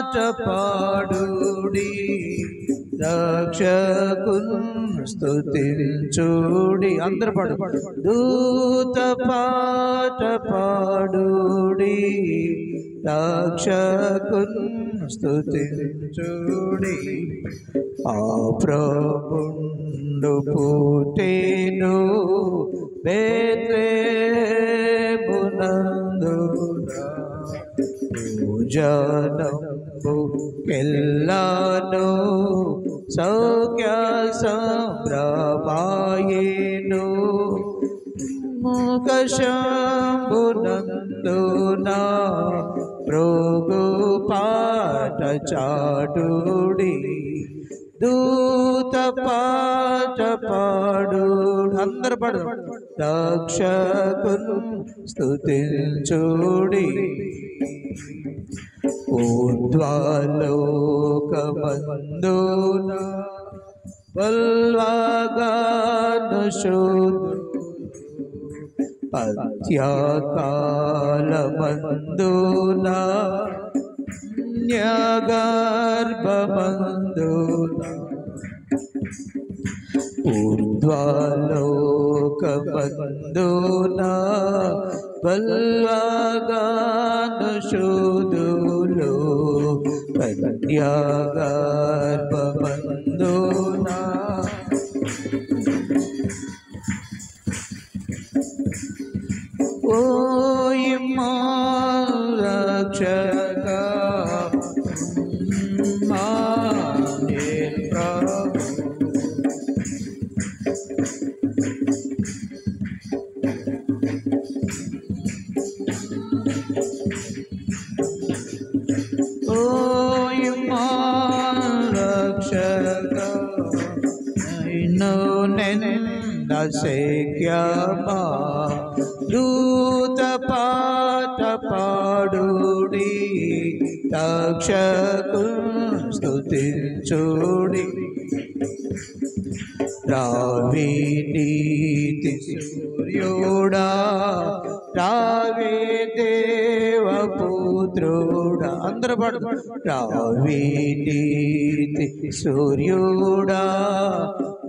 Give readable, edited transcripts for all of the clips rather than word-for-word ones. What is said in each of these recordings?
పాట పాడుడి, రక్షకున్ స్తుతించుడి. అందరు పాడు. దూత పాట పాడుడి, రక్షకున్ స్తుతించుడి. ఆ ప్రభుండు పుట్టెను బేత్లెహేమునందున, జనంబు కెల్లాను సౌఖ్య సంభ్రమాయెను. ముఖశంభునందున భృగు పాట చాటుడి, దూత పాట పాడు. అందరు పాడు. రక్షకున్ స్తుతించుడి. ఊర్ధ్వలోకమందున వల్వగానుషుడు, పత్యకాలమందున న్యగర్భమందున, ఊర్ధ్వలోకమందున వల్వగానుషుదులు, కన్యాగర్భమందున ఓయమ్మా రక్షకా శక్యమా, దూత పాట పాడుడి, రక్షకున్ స్తుతించుడి. రావే నీతి సూర్యుడా, రావే దేవపుత్రుడా. అందరూ పాడు. రావే నీతి సూర్యుడా,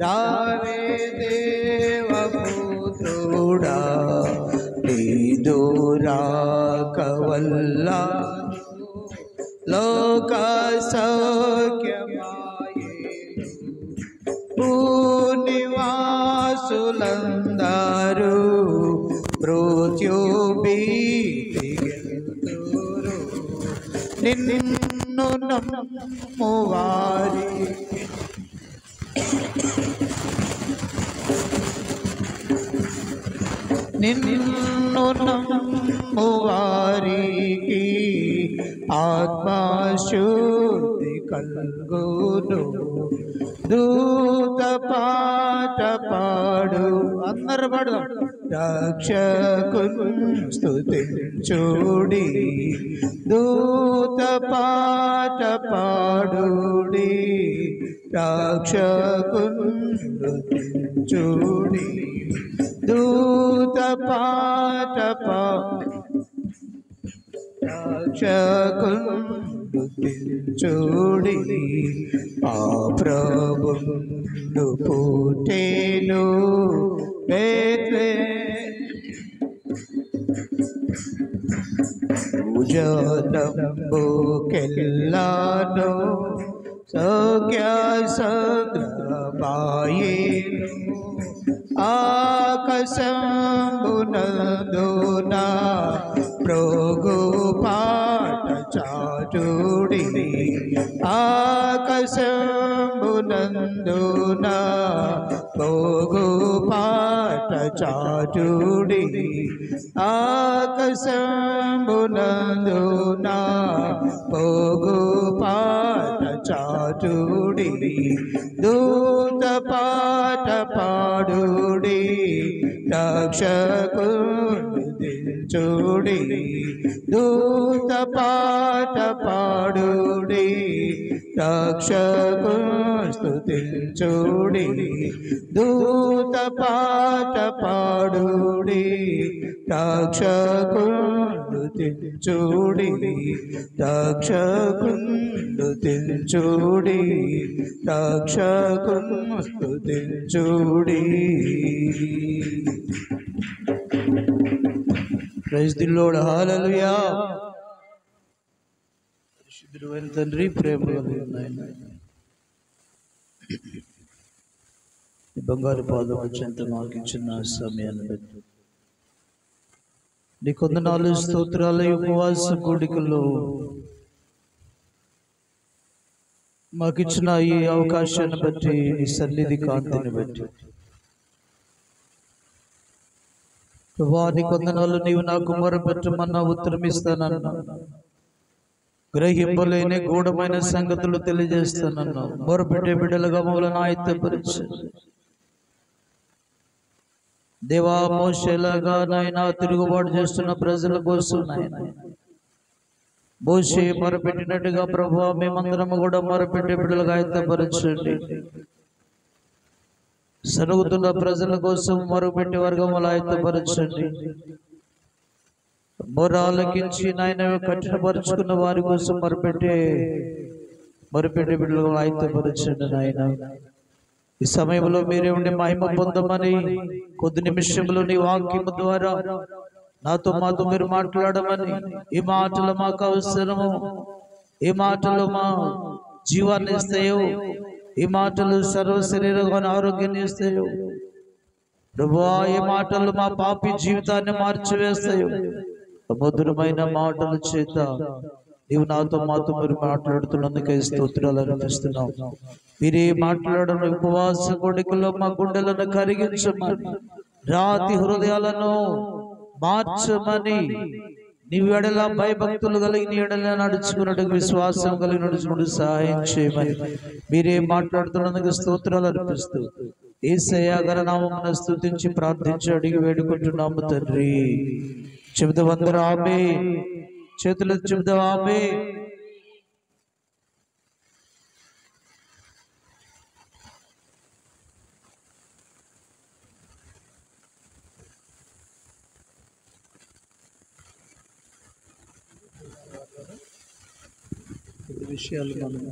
రావే దేవపుత్రుడా, నీదు రాక వల్ల లోక సౌఖ్యమాయెను. భూనివాసులందరూ మృత్యు భీతిగెంతురు, నిన్ను నమ్మువారి నిన్ను నమ్మువారికి ఆత్మశుద్ధి కల్గును. దూత పాట పాడు. అందరు పాడు. రక్షకున్ స్తుతించుడి, దూత పాట పాడుడి, రక్షకున్ స్తుతించుడి. దూత పాట రక్షకున్ స్తుతించుడి. ఆ ప్రభుండు పుట్టెను జనంబు కెల్లాను సౌఖ్య సంభ్రమాయెను. ఆకాశంబునందున భృగు పాట చాటుడి, ఆకాశంబునందున భృగు పాట చాటుడి, ఆకాశంబునందున భృగు పాట చాటుడి. దూత పాట పాడుడి, రక్షకున్ స్తుతించుడి. దూత పాట పాడుడి, రక్షకున్ స్తుతించుడి. దూత పాట పాడుడి, రక్షకున్ స్తుతించుడి రక్షకును స్తుతించుడి రక్షకును స్తుతించుడి. Praise the lord. హల్లెలూయా. పరిశుద్ధుడైన తండ్రి, ప్రేమ కలిగిన నాయన, ఈ బంగారు పాదం చెంత మాకు ఇచ్చిన సమయాన్ని బట్టి నీ కొందనాలు, స్తోత్రాలు. ఉపవాస కూడికల్లో మాకిచ్చిన ఈ అవకాశాన్ని బట్టి, నీ సన్నిధి కాంతిని బట్టి వారి కొందనాలు. నీవు నాకు మొరపెట్టమన్నా ఉత్తరం ఇస్తానన్నా, గ్రహింపలేని గూఢమైన సంగతులు తెలియజేస్తానన్నా. మొరపెట్టే బిడ్డలుగా మమ్మల్ని ఆయుత్తపరిచి దేవా, మోషేలాగా నాయన తిరుగుబాటు చేస్తున్న ప్రజల కోసం నాయన మోషే మొరపెట్టినట్టుగా ప్రభువా మేమందరం కూడా మొరపెట్టే బిడ్డలుగా ఆయుత్తపరచండి. సరుగుతున్న ప్రజల కోసం మొరపెట్టే వర్గములు ఆయుత్తపరచండి. మొరాలకించి నాయన కఠినపరుచుకున్న వారి కోసం మొరపెట్టే బిడ్డలుగా ఆయుత్తపరచండి నాయన. ఈ సమయంలో మీరే ఉండి మహిమ పొందమని కొద్ది నిమిషంలో నీ వాక్యము ద్వారా మాతో మీరు మాట్లాడమని, ఈ మాటలు మాకు అవసరము, ఈ మాటలు మా జీవాన్ని ఇస్తాయో, ఈ మాటలు సర్వ శరీరాన్ని ఆరోగ్యాన్ని ఇస్తాయో ప్రభువా, ఈ మాటలు మా పాపి జీవితాన్ని మార్చివేస్తాయో. మధురమైన మాటల చేత నీవు మాతో మీరు మాట్లాడుతున్నందుకే స్తోత్రాలు అర్పిస్తున్నాం. మీరే మాట్లాడడం ఉపవాస కోడికల్లో మా గుండెలను కరిగించమని, రాతి హృదయాలను మార్చమని, నీవు ఎడల భయభక్తులు కలిగిన ఎడల నడుచుకున్నట్టు విశ్వాసం కలిగి నడుచుకుంటూ సహాయం చేయమని మీరే మాట్లాడుతున్నందుకు స్తోత్రాలు అర్పిస్తూ యేసయ్య గారి నామమున స్తుతించి ప్రార్థించి అడిగి వేడుకుంటున్నాము తండ్రి. చెబుదాం అందరూ ఆమేన్. చేతులు చెబుదాం ఆమేన్. విషయాలు మనం